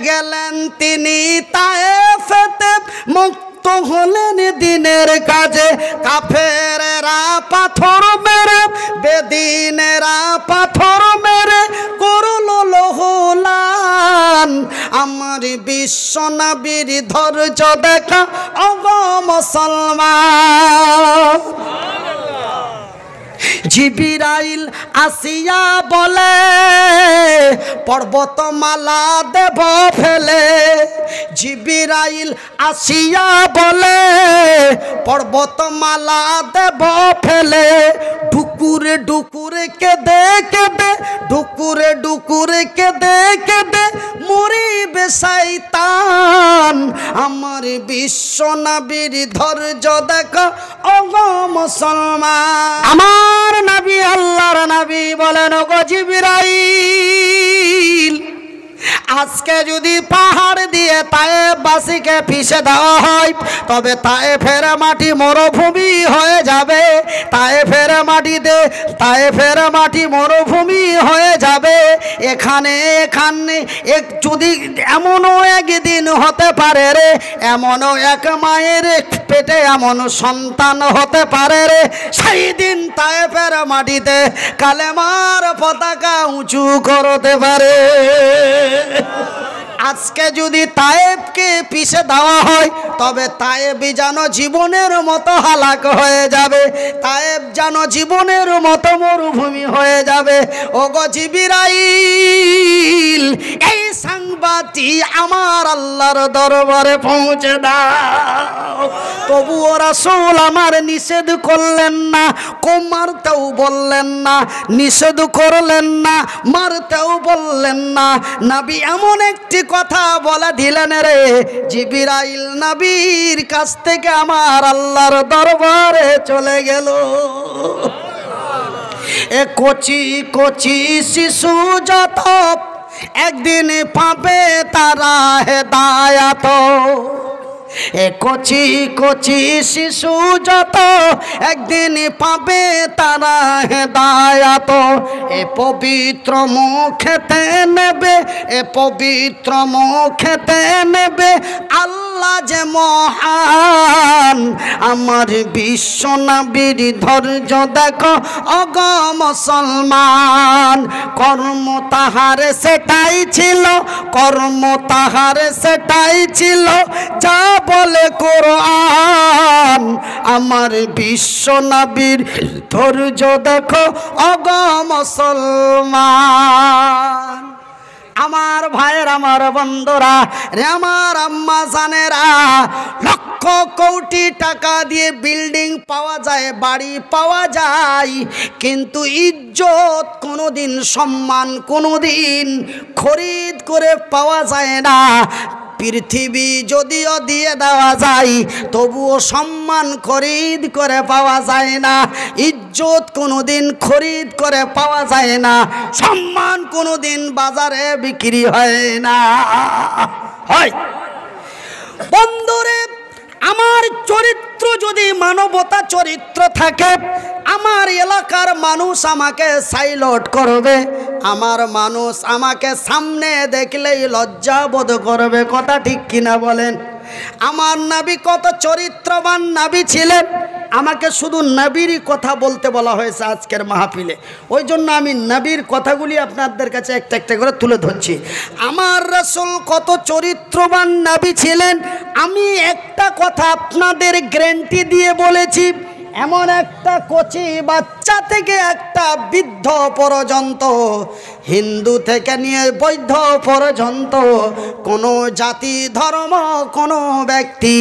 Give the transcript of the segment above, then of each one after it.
গেলেন তিনি তায়েফেতে, মুক্ত হলেন দিনের কাজে। কাফেরেরা পাথর মেরে, বেদিনেরা পাথর মেরে করলো লহুলান। আমার বিশ্ব নবীর ধৈর্য দেখা অগ মুসলমান। জিবরাইল আসিয়া বলে পর্বতমালা দেব ফেলে। জিবরাইল আসিয়া বলে পর্বতমালা দেব ফেলে। ডুকুরে ডুকুরে কেঁদে কেঁদে, ডুকুরে ডুকুরে কেঁদে কেঁদে মরিবে শয়তান। আমার বিশ্ব নবীর ধৈর্য দেখো ওগো মুসলমান। আমার নবী আল্লাহর নবী বলেন, ওগো জিবরাইল, আজকে যদি পাহাড় দিয়ে তায়েফবাসীকে পিষে দেওয়া হয়, তবে তায়েফের মাটি মরুভূমি হয়ে যাবে। তায়েফের মাটি মরুভূমি হয়ে যাবে। এখানে যদি এমনও একদিন হতে পারে রে, এমনও এক মায়ের পেটে এমন সন্তান হতে পারে রে, সেই দিন তায়েফের মাটিতে কালেমার পতাকা উঁচু করতে পারে। আজকে যদি তায়েফকে পিষে দেওয়া হয়, তবে তায়েফ যেন জীবনের মতো হালাক হয়ে যাবে, তায়েফ যেন জীবনের মতো মরুভূমি হয়ে যাবে। ওগো জিবরাইল, এই সংবাদটি আমার আল্লাহর দরবারে পৌঁছে দাও। তবুও রাসূল আমার নিষেধ করলেন না, মারতেও বললেন না, নিষেধ করলেন না, মারতেও বললেন না। নবী এমন একটি কথা বলে দিলেন রে, জিবরাইল নবীর কাছ থেকে আমার আল্লাহর দরবারে চলে গেল। এ কচি কচি শিশু যত একদিন পাবে তারা হেদায়াত। এ কচি কচি শিশু যত একদিন পাবে তারা হেদায়াত। এ পবিত্র মুখেতে নেবে, এ পবিত্র মুখেতে নেবে আল্লাহ যে মহান। আমার বিশ্ব নবীর ধৈর্য দেখো অগ মুসলমান। কর্ম তাহার সেটাই ছিল, কর্ম তাহার সেটাই ছিল যা বলে কোরআন। আমার বিশ্ব নবীর ধৈর্য দেখো অগ মুসলমান। আমার ভাইয়ের, আমার বন্ধুরা রে, আমার আম্মা জানেরা, লক্ষ কোটি টাকা দিয়ে বিল্ডিং পাওয়া যায়, বাড়ি পাওয়া যায়, কিন্তু ইজ্জত কোনোদিন, সম্মান কোনোদিন খরিদ করে পাওয়া যায় না। পৃথিবী যদিও দিয়ে দেওয়া যায়, তবুও সম্মান খরিদ করে পাওয়া যায় না। ইজ্জত কোনোদিন খরিদ করে পাওয়া যায় না। সম্মান কোনোদিন বাজারে বিক্রি হয় না। হয় বন্ধুরে, আমার চরিত্র যদি মানবতা চরিত্র থাকে, আমার এলাকার মানুষ আমাকে সাইলট করবে, আমার মানুষ আমাকে সামনে দেখলেই লজ্জা বোধ করবে। কথা ঠিক কিনা বলেন? আমার নবী কত চরিত্রবান নবী ছিলেন। আমাকে শুধু নবীরই কথা বলতে বলা হয়েছে আজকের মাহফিলে, ওই জন্য আমি নবীর কথাগুলি আপনাদের কাছে একটা একটা করে তুলে ধরছি। আমার রাসূল কত চরিত্রবান নবী ছিলেন, আমি একটা কথা আপনাদের গ্যারান্টি দিয়ে বলেছি, এমন একটা কচি বাচ্চা থেকে একটা বৃদ্ধ পর্যন্ত, হিন্দু থেকে নিয়ে বৌদ্ধ পর্যন্ত, কোনো জাতি ধর্ম কোনো ব্যক্তি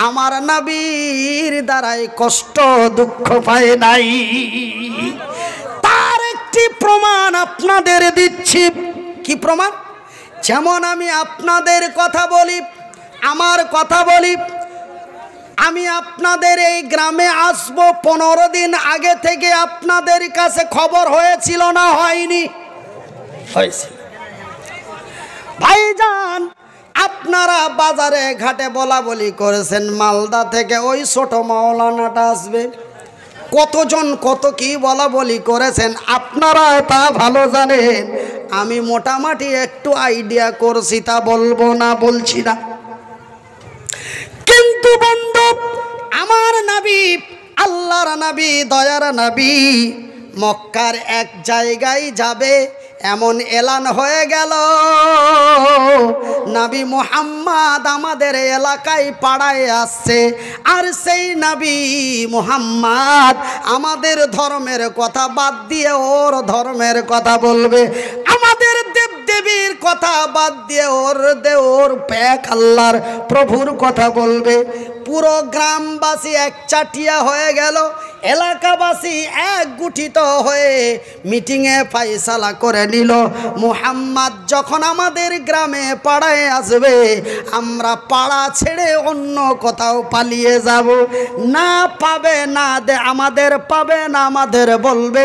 আমার নবীর দ্বারাই কষ্ট দুঃখ পায় নাই। তার একটি প্রমাণ আপনাদের দিচ্ছি। কি প্রমাণ? যেমন আমি আপনাদের কথা বলি, আমার কথা বলি, আমি আপনাদের এই গ্রামে আসব 15 দিন আগে থেকে আপনাদের কাছে খবর হয়েছিল না হয়নি? হয়েছিল। ভাইজান, আপনারা বাজারে ঘাটে বলা বলি করেছেন মালদা থেকে ওই ছোট মাওলানাটা আসবে। কতজন কত কি বলা বলি করেছেন আপনারা তা ভালো জানেন। আমি মোটামুটি একটু আইডিয়া করছি, তা বলবো না, বলছি না। কিন্তু বন্ধু, আমার নবী, আল্লাহর নবী, দয়ার নবী মক্কার এক জায়গায় যাবে এমন এলান হয়ে গেল, নবী মুহাম্মদ আমাদের এলাকায় পাড়ায় আসছে। আর সেই নবী মুহাম্মদ আমাদের ধর্মের কথা বাদ দিয়ে ওর ধর্মের কথা বলবে, আমাদের দেবদেবীর কথা বাদ দিয়ে ওর প্যাক আল্লাহর প্রভুর কথা বলবে। পুরো গ্রামবাসী একচাটিয়া হয়ে গেল, এলাকাবাসী এক গুঠিত হয়ে মিটিংয়ে ফয়সালা করে নিল, মুহাম্মদ যখন আমাদের গ্রামে পাড়ায় আসবে আমরা পাড়া ছেড়ে অন্য কোথাও পালিয়ে যাব, না পাবে না আমাদের পাবে না আমাদের বলবে।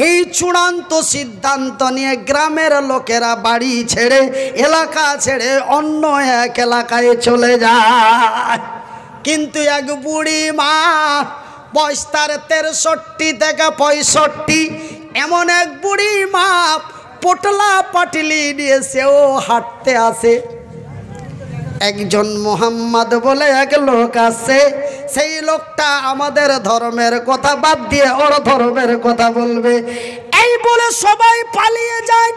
এই চূড়ান্ত সিদ্ধান্ত নিয়ে গ্রামের লোকেরা বাড়ি ছেড়ে এলাকা ছেড়ে অন্য এক এলাকায় চলে যায়। কিন্তু এক বুড়ি মা, বয়স তার 63 থেকে 65, এমন এক বুড়ি মা পোটলা পাটলি নিয়ে সেও হাঁটতে আসে। একজন মুহাম্মদ বলে এক লোক আছে, সেই লোকটা আমাদের ধর্মের কথা বাদ দিয়ে ওর ধর্মের কথা বলবে। এই বলে সবাই পালিয়ে যায়,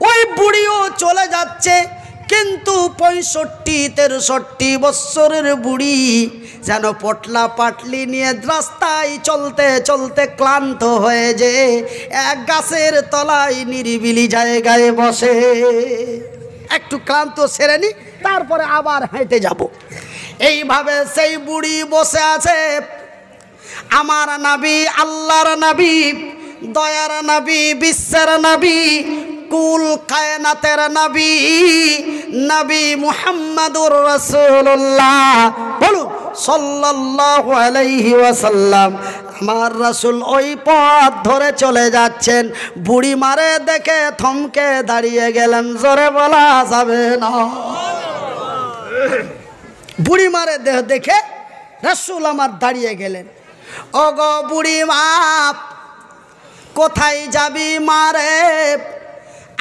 ওই বুড়িও চলে যাচ্ছে। কিন্তু 65-63 বছরের বুড়ি যেন পটলা পাটলি নিয়ে রাস্তায় চলতে চলতে ক্লান্ত হয়ে যে এক গাছের তলায় নিরিবিলি জায়গায় বসে, একটু ক্লান্ত সেরে নি, তারপরে আবার হেঁটে যাব। এইভাবে সেই বুড়ি বসে আছে। আমার নবী, আল্লাহর নবী, দয়ার নবী, বিশ্বের নবী, কুল কায়নাতের নবী, নবী মুহাম্মদুর রাসূলুল্লাহ, বলুন সাল্লাল্লাহু আলাইহি ওয়াসাল্লাম। আমার রাসূল ওই পথ ধরে চলে যাচ্ছেন, বুড়ি মারে দেখে থমকে দাঁড়িয়ে গেলেন, জোরে বলা যাবে না। বুড়ি মারে দেখে রাসূল আমার দাঁড়িয়ে গেলেন। ওগো বুড়ি মা, কোথায় যাবি মারে?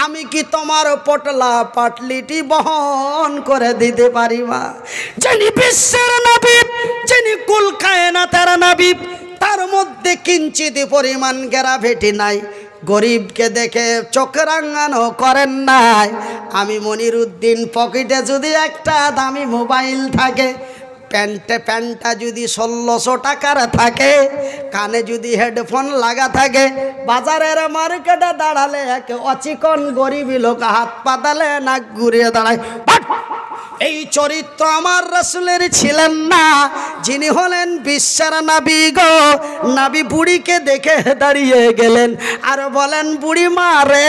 আমি কি তোমার পটলা পাটলিটি বহন করে দিতে পারি মা? যিনি বিশ্বের নবী, যিনি কুল কায়নাতের নবী, তার মধ্যে কিঞ্চিত পরিমাণ গ্রাভিটি নাই, গরিবকে দেখে চোখ রাঙানো করেন নাই। আমি মনিরুদ্দিন পকেটে যদি একটা দামি মোবাইল থাকে, প্যান্টটা যদি 1600 টাকার থাকে, কানে যদি হেডফোন লাগা থাকে, বাজারের মার্কেটে দাঁড়ালে এক অচিকন গরিবী লোক হাত পাতালে নাক ঘুরিয়ে দাঁড়ায়। এই চরিত্র আমার রাসূলের ছিলেন না, যিনি হলেন বিশ্বের নবী গো। নবী বুড়িকে দেখে দাঁড়িয়ে গেলেন আর বলেন, বুড়ি মা রে,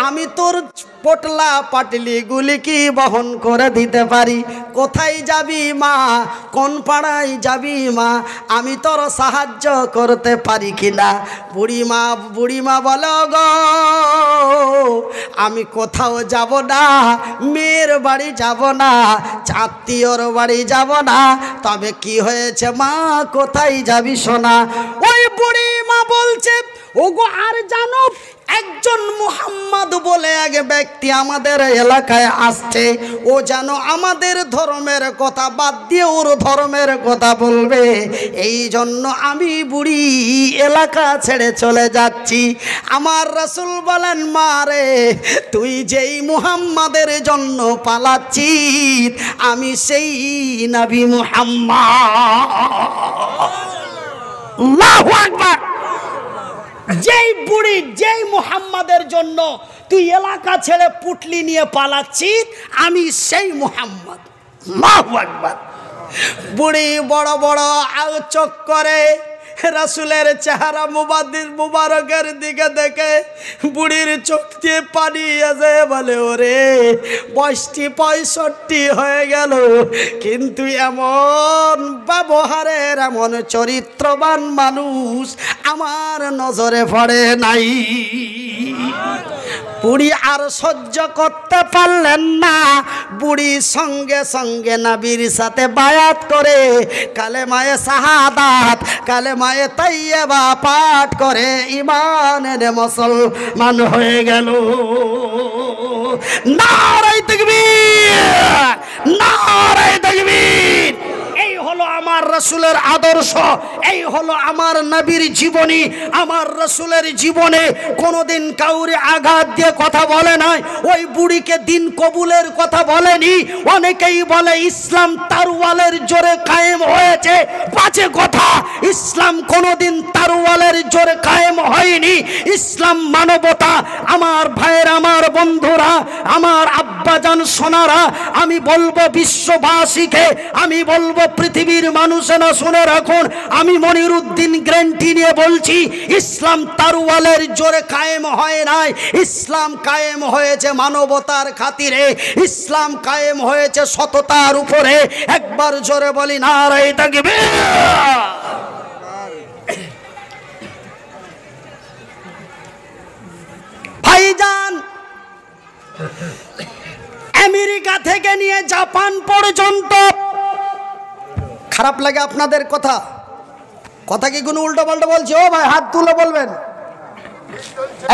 আমি তোর পটলা পাটলি গুলি কি বহন করে দিতে পারি। কোথায় যাবি মা? কোন পাড়ায় যাবি মা? আমি তোর সাহায্য করতে পারি কিনা? বুড়িমা বলো গো, আমি কোথাও যাব না, মেয়ের বাড়ি যাব না, আত্মীয়র বাড়ি যাব না। তবে কি হয়েছে মা, কোথায় যাবি সোনা? ওই বুড়ি মা বলছে, ওগো আর জানো, একজন মুহাম্মদ বলে এক ব্যক্তি আমাদের এলাকায় আসছে, ও যেন আমাদের ধর্মের কথা বাদ দিয়ে ওর ধর্মের কথা বলবে। এই জন্য আমি বুড়ি এলাকা ছেড়ে চলে যাচ্ছি। আমার রাসূল বলেন, মা রে, তুই যেই মুহাম্মাদের জন্য পালাচ্ছিস, আমি সেই নবী মুহাম্মদ। আল্লাহু আকবার। যেই বুড়ি, যেই মুহাম্মাদের জন্য তুই এলাকা ছেড়ে পুটলি নিয়ে পালাচ্ছিস, আমি সেই মুহাম্মদ। আল্লাহু আকবার। বুড়ি বড় বড় চোখ করে রাসূলের চেহারা মুবারকের দিকে দেখে বুড়ির চোখ দিয়ে পানি আসে, বলে ওরে, বয়সটি 65 হয়ে গেল, কিন্তু এমন ব্যবহারের, এমন চরিত্রবান মানুষ আমার নজরে পড়ে নাই। বুড়ি আর সহ্য করতে পারলেন না, বুড়ি সঙ্গে সঙ্গে নবীর সাথে বায়াত করে কালেমায়ে শাহাদাত, কালেমায়ে তাইয়্যিবা পাঠ করে ঈমানের মুসলমান হয়ে গেল। নারায়ে তাকবীর, নারায়ে তাকবীর। এই হলো আমার রাসূলের আদর্শ, এই হলো আমার নবীর জীবনী। আমার রাসূলের জীবনে কোনোদিন কাউরে আঘাত দিয়ে কথা বলে নাই, ওই বুড়িকে দিন কবুলের কথা বলেনি। অনেকেই বলে ইসলাম তারওয়ালের জোরে কায়েম হয়েছে, বাজে কথা। ইসলাম কোনোদিন তারওয়ালের জোরে কায়েম হয়নি। ইসলাম মানবতা। আমার ভাইয়ের, আমার বন্ধুরা, আমার আব্বাজান সোনারা, আমি বলবো বিশ্ববাসীকে, আমি বলবো পৃথিবীর মানুষেরা শুনে রাখুন, আমি মনিরুদ্দিন গ্যারান্টি নিয়ে বলছি, ইসলাম তারওয়ালের জোরে কায়েম হয় নাই। ইসলাম কায়েম হয়েছে মানবতার খাতিরে, ইসলাম কায়েম হয়েছে সততার উপরে। একবার জোরে বলি নারায়ে তাকবীর। ভাইজান, আমেরিকা থেকে নিয়ে জাপান পর্যন্ত, খারাপ লাগে আপনাদের কথা? কথা কি কোনো উল্টো পাল্টা বলছি? ও ভাই হাত তুলে বলবেন,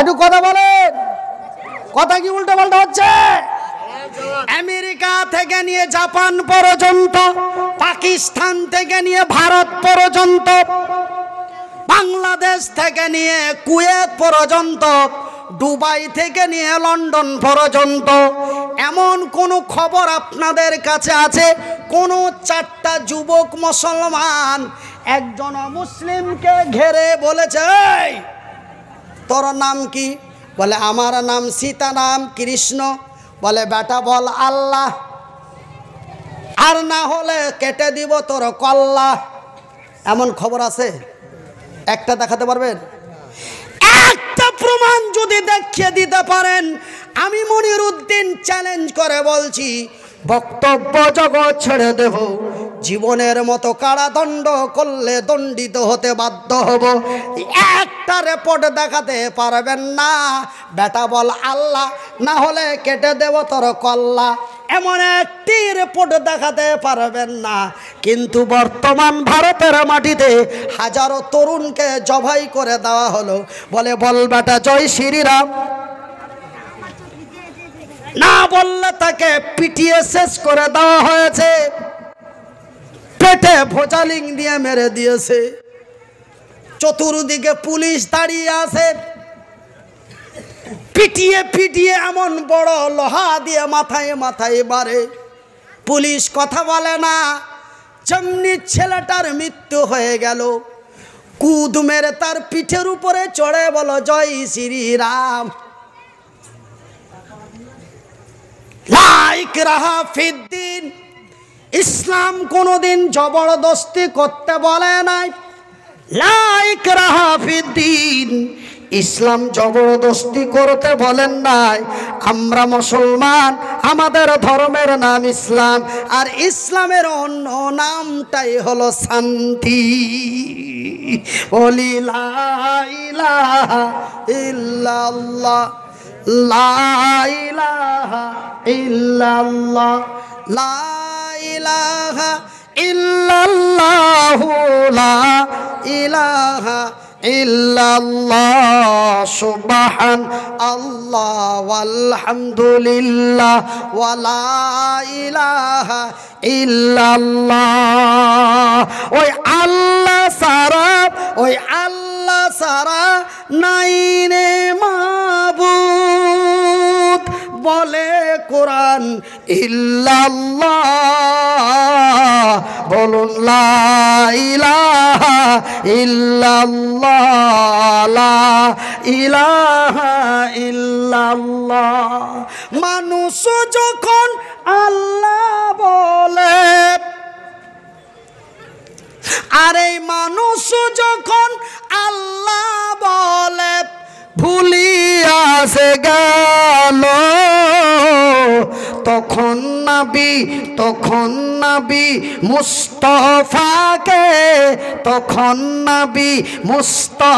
একটু কথা বলেন। কথা কি উল্টো পাল্টা হচ্ছে? আমেরিকা থেকে নিয়ে জাপান পর্যন্ত, পাকিস্তান থেকে নিয়ে ভারত পর্যন্ত, বাংলাদেশ থেকে নিয়ে কুয়েত পর্যন্ত, দুবাই থেকে নিয়ে লন্ডন পর্যন্ত, এমন কোন খবর আপনাদের কাছে আছে কোন চারটা যুবক মুসলমান একজন মুসলিমকে ঘেরে বলেছে, এই তোর নাম কি? বলে আমার নাম সীতারাম কৃষ্ণ। বলে বেটা বল আল্লাহ, আর না হলে কেটে দিব তোর কল্লা। এমন খবর আছে? একটা দেখাতে পারবেন? একটা প্রমাণ যদি দেখিয়ে দিতে পারেন, আমি মনিরুদ্দিন চ্যালেঞ্জ করে বলছি, বক্তব্য জগৎ ছেড়ে দেব। জীবনের মতো কারাদণ্ড করলে দণ্ডিত হতে বাধ্য হব। একটা রিপোর্ট দেখাতে পারবেন না? বেটা বল আল্লাহ, না হলে কেটে দেব তোর কল্লা। এমন একটি রিপোর্ট দেখাতে পারবেন না। কিন্তু বর্তমান ভারতের মাটিতে হাজারো তরুণকে জবাই করে দেওয়া হলো। বলে বল বেটা জয় শ্রীরাম, না বললে তাকে পিটিয়ে শেষ করে দেওয়া হয়েছে, পেটে ভোজালিং দিয়ে মেরে দিয়েছে। চতুর্দিকে পুলিশ দাঁড়িয়ে আছে, পিটিয়ে পিটিয়ে এমন বড় লোহা দিয়ে মাথায় মাথায় মারে। পুলিশ কথা বলে না। যেমনি ছেলেটার মৃত্যু হয়ে গেল, কুদ মেরে তার পিঠের উপরে চড়ে বলো জয় শ্রীরাম। লা ইকরাহা ফিদ্দিন। ইসলাম কোনোদিন জবরদস্তি করতে বলে নাই। লা ইকরাহা ফিদ্দিন। ইসলাম জবরদস্তি করতে বলেন নাই। আমরা মুসলমান, আমাদের ধর্মের নাম ইসলাম, আর ইসলামের অন্য নামটাই হলো শান্তি। বলি লা ইলাহা ইল্লাল্লাহ, লা ইলাহা ইল্লাল্লাহ, লা ইলাহা ইল্লাল্লাহু, লা ইলাহা ইল্লাল্লাহ, সুবহান আল্লাহ ওয়ালহামদুলিল্লাহ ওয়া লা ইলাহা ইল্লাল্লাহ। ওই আল্লাহ সারা, ওই আল্লাহ সারা নাই রে মাবুদ, বলে কোরআন ইল্লাল্লাহ। বলুন লা ইলাহা ইল্লাল্লাহ, লা ইলাহা ইল্লাল্লাহ। মানুষ যখন আল্লাহ বলে, আর এই মানুষ যখন আল্লাহ বলে, ভুলিয়াছে গেল তখন নবী মুস্তফাকে, তখন নবী মুস্তফা,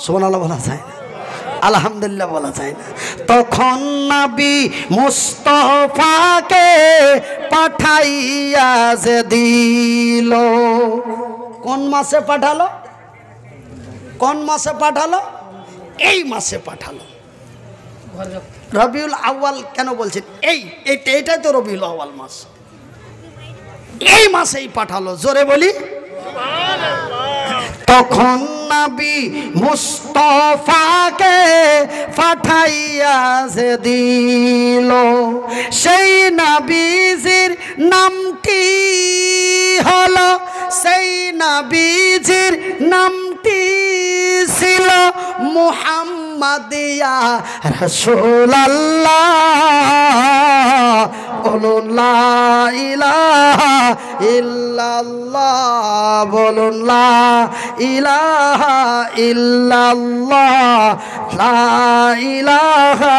সুবহানাল্লাহ বলা যায় না, আলহামদুলিল্লাহ বলা যায় না, তখন নবী মুস্তফাকে পাঠাইয়া যে দিল। কোন মাসে পাঠালো? কোন মাসে পাঠালো? এই মাসে পাঠালো। রবিউল আউয়াল কেন বলছেন? এইটাই তো রবিউল আউয়াল মাস, এই মাসেই পাঠালো। জোরে বলি তখন নবী মুস্তাফাকে পাঠাইয়া যে দিল, সেই নবীজির নামটি হলো, সেই নবীজির নামটি ছিল মুহাম্মদ ইয়া রাসূলুল্লাহ। বলুন লা ইলাহা ইল্লাল্লাহ, বলুন লা ইলাহা ইল্লাল্লাহ, লা ইলাহা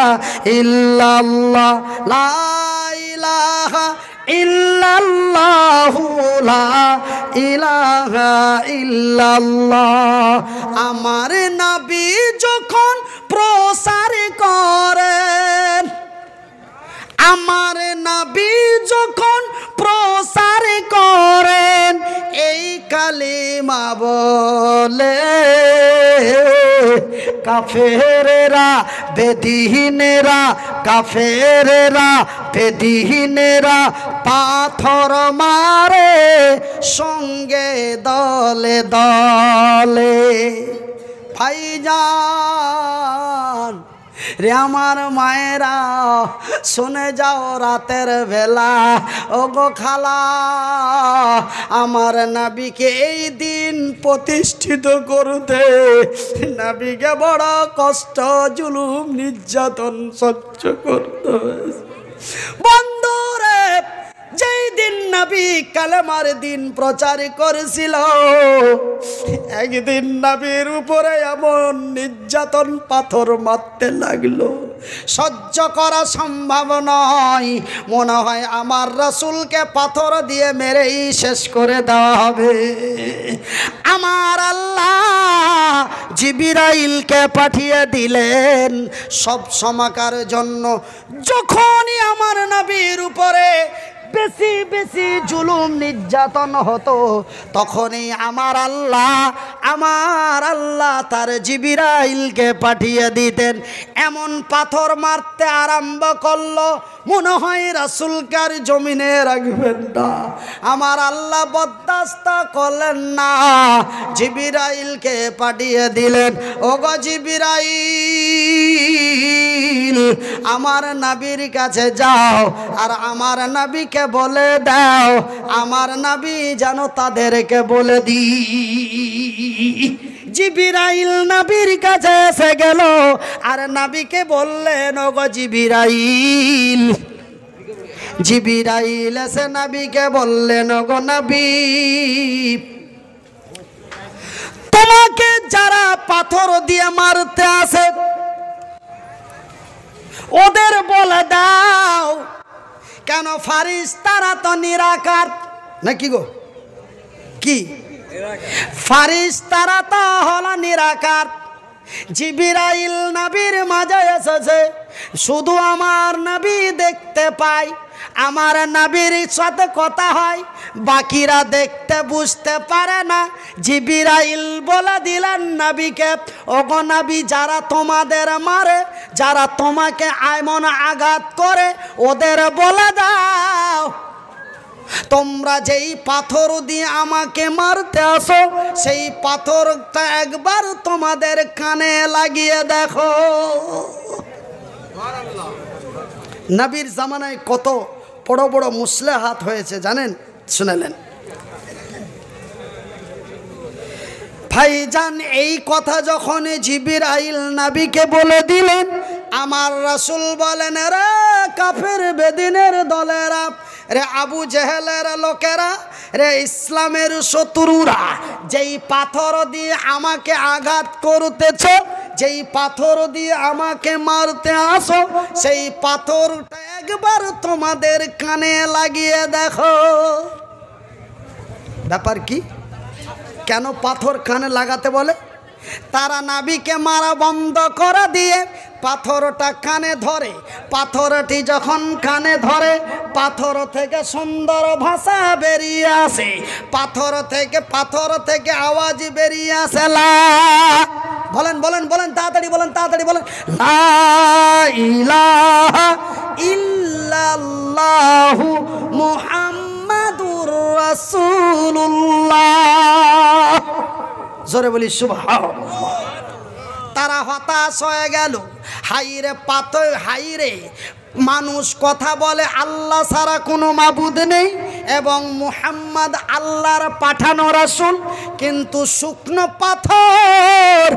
ইল্লাল্লাহ, লা ইলাহা ইল্লাল্লাহু, লা ইলাহা ইল্লাল্লাহ। আমার নবী যখন প্রচার করেন, আমার নবী যখন প্রচার করেন, এই কালিমা বলে কাফেরেরা বেদীনেরা, কাফেরেরা বেদীনেরা পাথর মারে সঙ্গে দলে দলে। ভাইজান রে আমার মায়েরা শুনে যাও রাতের বেলা, ও গো খালা, আমার নবীকে এই দিন প্রতিষ্ঠিত করতে নবীকে বড় কষ্ট জুলুম নির্যাতন সহ্য করতে হয়েছে। বন্ধুরে, যেই দিন নবী কালেমার দিন প্রচার করেছিল, একদিন নবীর উপরে এমন নির্যাতন পাথর মারতে লাগলো, সহ্য করা সম্ভব নয়। মনে হয় আমার রাসূলকে পাথর দিয়ে মেরেই শেষ করে দেওয়া হবে। আমার আল্লাহ জিবরাইলকে পাঠিয়ে দিলেন সব সময়কার জন্য। যখনই আমার নবীর উপরে বেশি বেশি জুলুম নির্যাতন হতো, তখনই আমার আল্লাহ তার জিবরাইলকে পাঠিয়ে দিতেন। এমন পাথর মারতে আরম্ভ করলো, মনে হয় রাসূলকে আর জমিনে রাখবেন না। আমার আল্লাহ বরদাস্ত করলেন না, জিবরাইলকে পাঠিয়ে দিলেন। ওগো জিবরাইল, আমার নবীর কাছে যাও আর আমার নবীকে বলে দাও, আমার নবী যেন তাদেরকে বলে দি। জিবরাইল নবীর কাছে এসে গেল আর নবীকে বললেন, ওগো জিবরাইল। জিবরাইল এসে নবীকে বললেন, ওগো নবী, তোমাকে যারা পাথর দিয়ে মারতে আসে ওদের বলে দাও। কেন? ফারিস্তারা তো নিরাকার নাকি গো? কি ফারিস্তারা তো হলো নিরাকার। জিবরাইল নবীর মাঝে এসেছে, শুধু আমার নবী দেখতে পায়, আমার নবীর সাথে কথা হয়, বাকিরা দেখতে বুঝতে পারে না। জিবরাইল বলে দিলেন নবীকে, ওগো নবী, যারা তোমাদের মারে, যারা তোমাকে এমন আঘাত করে, ওদের বলে দাও তোমরা যেই পাথর দিয়ে আমাকে মারতে আসো, সেই পাথরটা একবার তোমাদের কানে লাগিয়ে দেখো। নবীর জামানায় কত বড় বড় মুসলিহাত হয়েছে জানেন? শুনলেন ভাইজান? এই কথা যখন জিবরাইল নবীকে বলে দিলেন, আমার রাসূল বলেন, রে কাফের বেদিনের দলেরা, রে আবু জেহেলের লোকেরা, রে ইসলামের শত্রুরা, যেই পাথর দিয়ে আমাকে আঘাত করতেছ, যেই পাথর দিয়ে আমাকে মারতে আসো, সেই পাথরটা একবার তোমাদের কানে লাগিয়ে দেখো। ব্যাপার কি? কেন পাথর কানে লাগাতে বলে? তারা নবীকে মারা বন্ধ করে দিয়ে পাথরটা কানে ধরে। পাথরটি যখন কানে ধরে, পাথর থেকে সুন্দর ভাষা বেরিয়ে আসে, পাথর থেকে আওয়াজ বেরিয়ে আসে, লা বলেন বলেন বলেন, তাড়াতাড়ি বলেন, তাড়াতাড়ি বলেন। লা ইলাহা ইল্লাল্লাহু মুহাম্মাদুর রাসূলুল্লাহ। জোরে বলি সুবহানাল্লাহ। তারা হতাশ হয়ে গেল। হাইরে পাথর, হাইরে মানুষ কথা বলে আল্লাহ ছাড়া কোনো মাবুদ নেই এবং মুহাম্মদ আল্লাহর পাঠানো রাসূল, কিন্তু শুকনো পাথর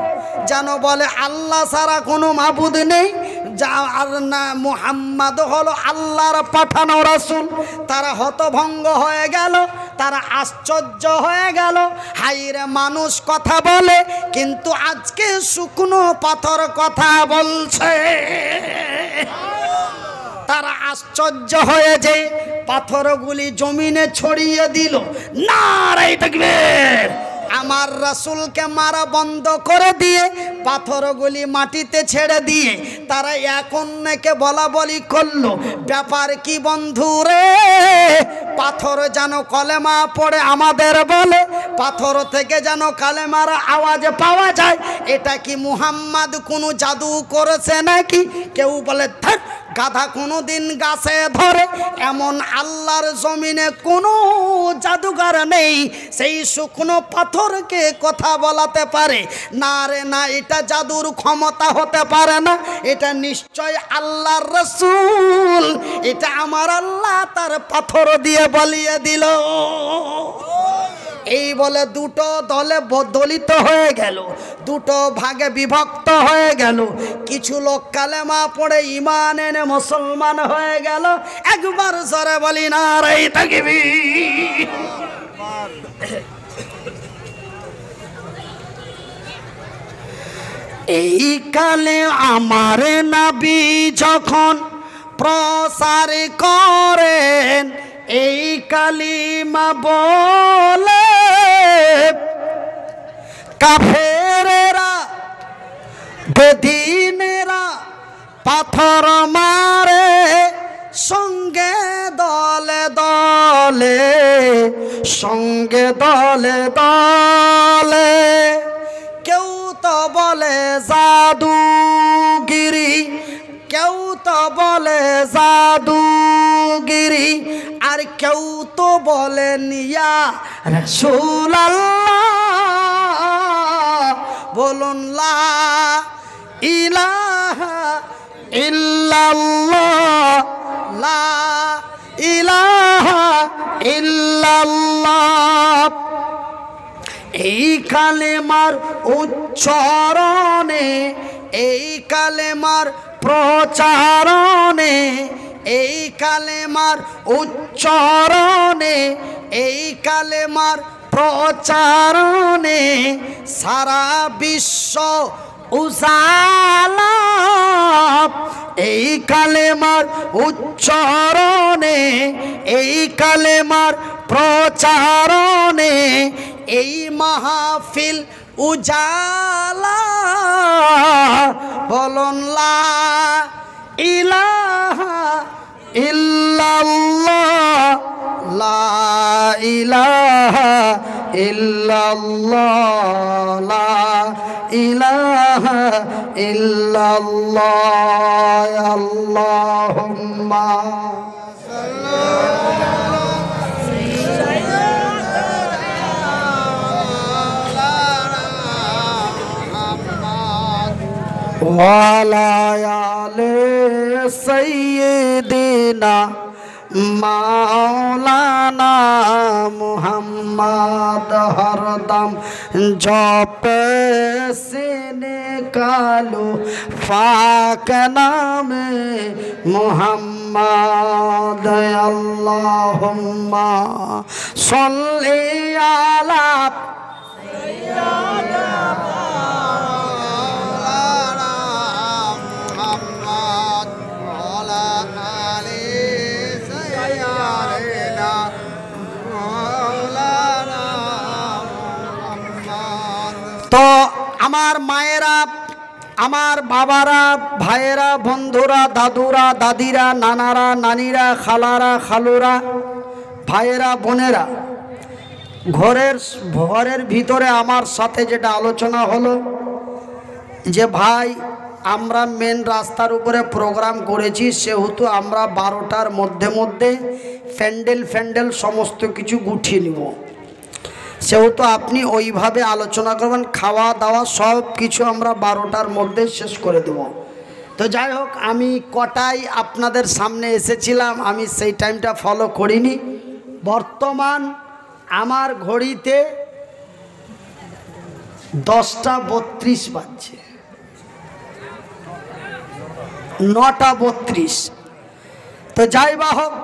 যেন বলে আল্লাহ ছাড়া কোনো মাবুদ নেই, যা আর না মুহাম্মদ হলো আল্লাহর পাঠানো রাসূল। তারা হতভঙ্গ হয়ে গেল, তারা আশ্চর্য হয়ে গেল। হাইরে মানুষ কথা বলে কিন্তু আজকে শুকনো পাথর কথা বলছে। তারা আশ্চর্য হয়ে যে পাথরগুলি জমিনে ছড়িয়ে দিল। নারে তাকবীর। আমার রাসূলকে মারা বন্ধ করে দিয়ে পাথরগুলি মাটিতে ছেড়ে দিয়ে তারা এক অন্যকে বলা বলি করলো, ব্যাপার কি বন্ধু রে? পাথর যেন কলেমা পড়ে আমাদের বলে, পাথর থেকে যেন কালেমার আওয়াজ পাওয়া যায়। এটা কি মুহাম্মদ কোনো জাদু করেছে নাকি? কেউ বলে ধ্যাৎ, গাধা কোনো দিন গাছে ধরে, এমন আল্লাহর জমিনে কোনো জাদুঘর নেই সেই শুকনো পাথরকে কথা বলাতে পারে। না রে না, এটা জাদুর ক্ষমতা হতে পারে না, এটা নিশ্চয় আল্লাহর রাসূল, এটা আমার আল্লাহ তার পাথর দিয়ে বলিয়ে দিল। এই বলে দুটো দলে দলিত হয়ে গেল, দুটো ভাগে বিভক্ত হয়ে গেল। কিছু লোক কালেমা পড়ে ঈমান এনে মুসলমান হয়ে গেল। একবার জোরে বলি নারে তাকবীর। এই কালে আমার নবী যখন প্রচার করেন, এই কালিমা বলে কাফেরেরা বেদিনেরা পাথর মারে সঙ্গে দলে দলে, সঙ্গে দলে দলে। কেউ তো বলে জাদুগিরি, কেউ তো বলে জাদুগিরি, আর কেউ তো বলেন ইয়া রাসূলুল্লাহ। বলুন লা ইলাহা ইল্লাল্লাহ, লা ইলাহা ইল্লাল্লাহ। এই কালেমার উচ্চারণে, এই কালেমার প্রচারণে, এই কালেমার উচ্চারণে, এই কালেমার প্রচারণে সারা বিশ্ব উজালা। এই কালেমার উচ্চারণে, এই কালেমার প্রচারণে এই মাহফিল উজালা। বলুন লা ইলাহা ইল্লাল্লাহ, লা ইলাহা ইল্লাল্লাহ, লা ইলাহা ইল্লাল্লাহ। আল্লাহুম্মা ওয়ালা আলে সাইয়্যিদিনা মাওলানা মুহাম্মদ হরদম জপে সিনে কালো পাক নামে মুহাম্মদ। আল্লাহুম্মা সাল্লি আলা তো আমার মায়েরা, আমার বাবারা, ভাইয়েরা, বন্ধুরা, দাদুরা, দাদিরা, নানারা, নানিরা, খালারা, খালুরা, ভাইয়েরা, বোনেরা, ঘরের ভিতরে আমার সাথে যেটা আলোচনা হলো যে ভাই আমরা মেন রাস্তার উপরে প্রোগ্রাম করেছি, সেহেতু আমরা 12টার মধ্যে প্যান্ডেল সমস্ত কিছু গুছিয়ে নিব, সেহেতু আপনি ওইভাবে আলোচনা করবেন, খাওয়া দাওয়া সব কিছু আমরা 12টার মধ্যে শেষ করে দেব। তো যাই হোক, আমি কটায় আপনাদের সামনে এসেছিলাম আমি সেই টাইমটা ফলো করিনি। বর্তমান আমার ঘড়িতে 10:32 বাজছে, 9:32। তো যাই বা হোক,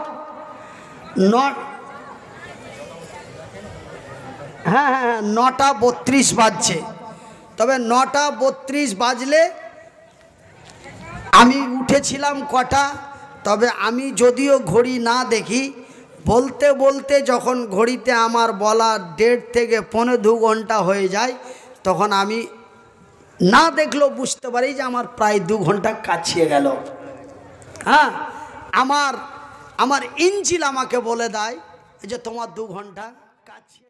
হ্যাঁ 9:32 বাজছে। তবে 9:32 বাজলে আমি উঠেছিলাম কটা, তবে আমি যদিও ঘড়ি না দেখি, বলতে বলতে যখন ঘড়িতে আমার বলা 1.5 থেকে 1.25 ঘন্টা হয়ে যায়, তখন আমি না দেখলেও বুঝতে পারি যে আমার প্রায় 2 ঘন্টা কাছিয়ে গেল। হ্যাঁ, আমার ইঞ্জিল আমাকে বলে দেয় যে তোমার 2 ঘন্টা কাছে।